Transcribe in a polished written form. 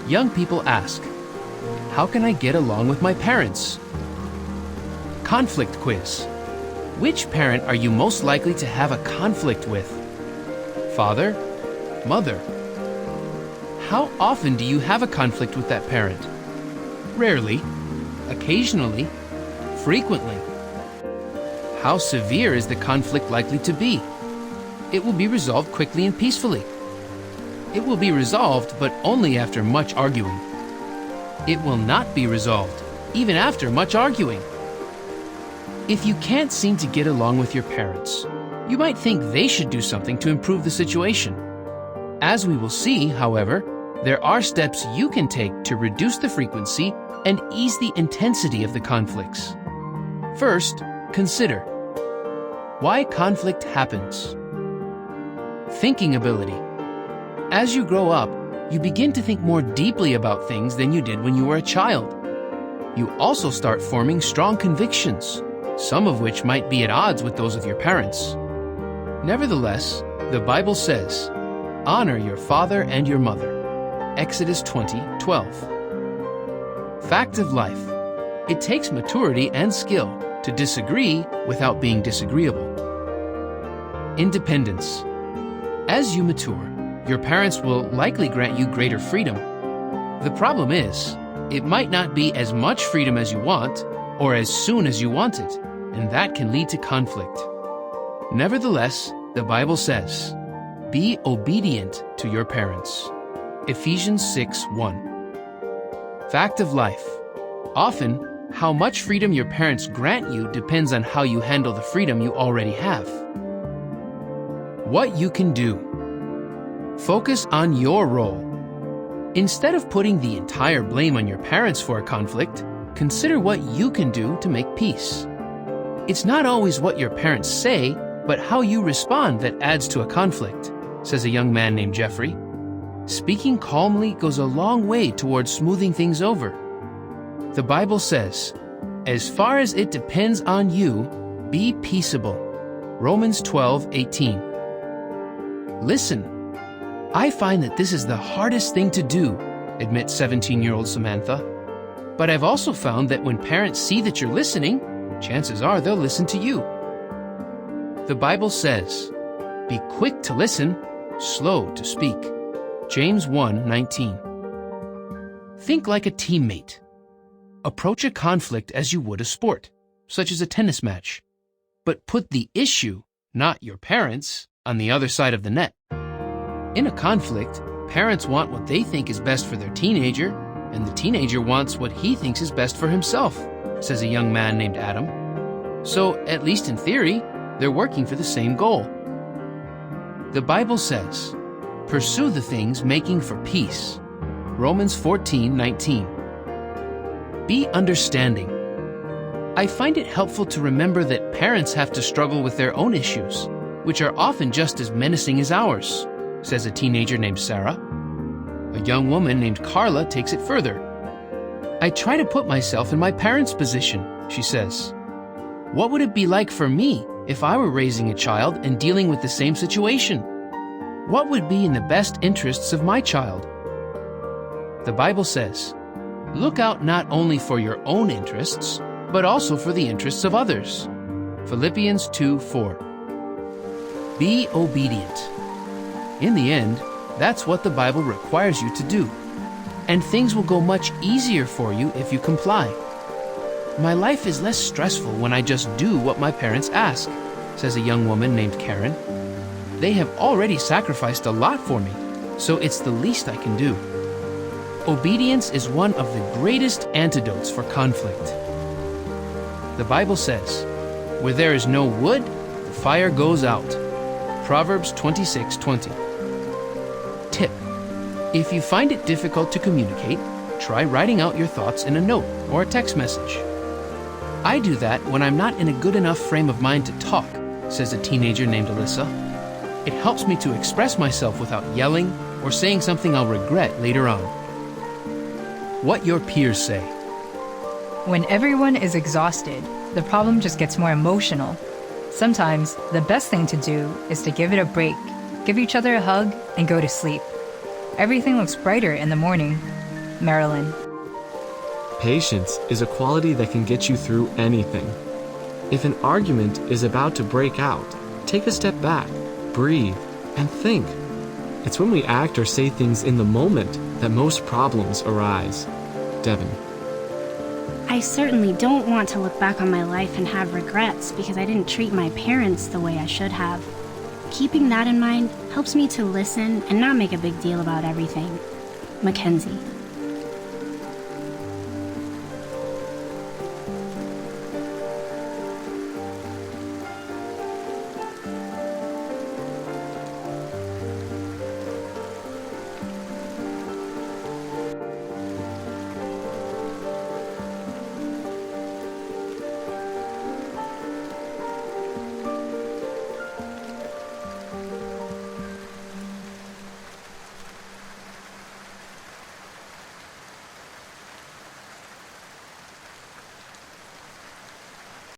Young people ask, how can I get along with my parents? Conflict quiz. Which parent are you most likely to have a conflict with? Father? Mother? How often do you have a conflict with that parent? Rarely, occasionally, frequently. How severe is the conflict likely to be? It will be resolved quickly and peacefully. It will be resolved, but only after much arguing. It will not be resolved, even after much arguing. If you can't seem to get along with your parents, you might think they should do something to improve the situation. As we will see, however, there are steps you can take to reduce the frequency and ease the intensity of the conflicts. First, consider why conflict happens. Thinking ability. As you grow up, you begin to think more deeply about things than you did when you were a child. You also start forming strong convictions, some of which might be at odds with those of your parents. Nevertheless, the Bible says, honor your father and your mother. Exodus 20:12. Fact of life. It takes maturity and skill to disagree without being disagreeable. Independence. As you mature, your parents will likely grant you greater freedom. The problem is, it might not be as much freedom as you want or as soon as you want it, and that can lead to conflict. Nevertheless, the Bible says, be obedient to your parents. Ephesians 6:1. Fact of life. Often, how much freedom your parents grant you depends on how you handle the freedom you already have. What you can do. Focus on your role. Instead of putting the entire blame on your parents for a conflict, consider what you can do to make peace. It's not always what your parents say, but how you respond that adds to a conflict, says a young man named Jeffrey. Speaking calmly goes a long way towards smoothing things over. The Bible says, as far as it depends on you, be peaceable. Romans 12:18. Listen. I find that this is the hardest thing to do, admits 17-year-old Samantha. But I've also found that when parents see that you're listening, chances are they'll listen to you. The Bible says, be quick to listen, slow to speak. James 1:19. Think like a teammate. Approach a conflict as you would a sport, such as a tennis match. But put the issue, not your parents, on the other side of the net. In a conflict, parents want what they think is best for their teenager, and the teenager wants what he thinks is best for himself, says a young man named Adam. So, at least in theory, they're working for the same goal. The Bible says, pursue the things making for peace. Romans 14:19. Be understanding. I find it helpful to remember that parents have to struggle with their own issues, which are often just as menacing as ours, says a teenager named Sarah. A young woman named Carla takes it further. I try to put myself in my parents' position, she says. What would it be like for me if I were raising a child and dealing with the same situation? What would be in the best interests of my child? The Bible says, look out not only for your own interests, but also for the interests of others. Philippians 2:4. Be obedient. In the end, that's what the Bible requires you to do. And things will go much easier for you if you comply. My life is less stressful when I just do what my parents ask, says a young woman named Karen. They have already sacrificed a lot for me, so it's the least I can do. Obedience is one of the greatest antidotes for conflict. The Bible says, where there is no wood, the fire goes out. Proverbs 26:20. Tip: if you find it difficult to communicate, try writing out your thoughts in a note or a text message. I do that when I'm not in a good enough frame of mind to talk, says a teenager named Alyssa. It helps me to express myself without yelling or saying something I'll regret later on. What your peers say. When everyone is exhausted, the problem just gets more emotional. Sometimes, the best thing to do is to give it a break, give each other a hug, and go to sleep. Everything looks brighter in the morning. Marilyn. Patience is a quality that can get you through anything. If an argument is about to break out, take a step back, breathe, and think. It's when we act or say things in the moment that most problems arise. Devin. I certainly don't want to look back on my life and have regrets because I didn't treat my parents the way I should have. Keeping that in mind helps me to listen and not make a big deal about everything. Mackenzie.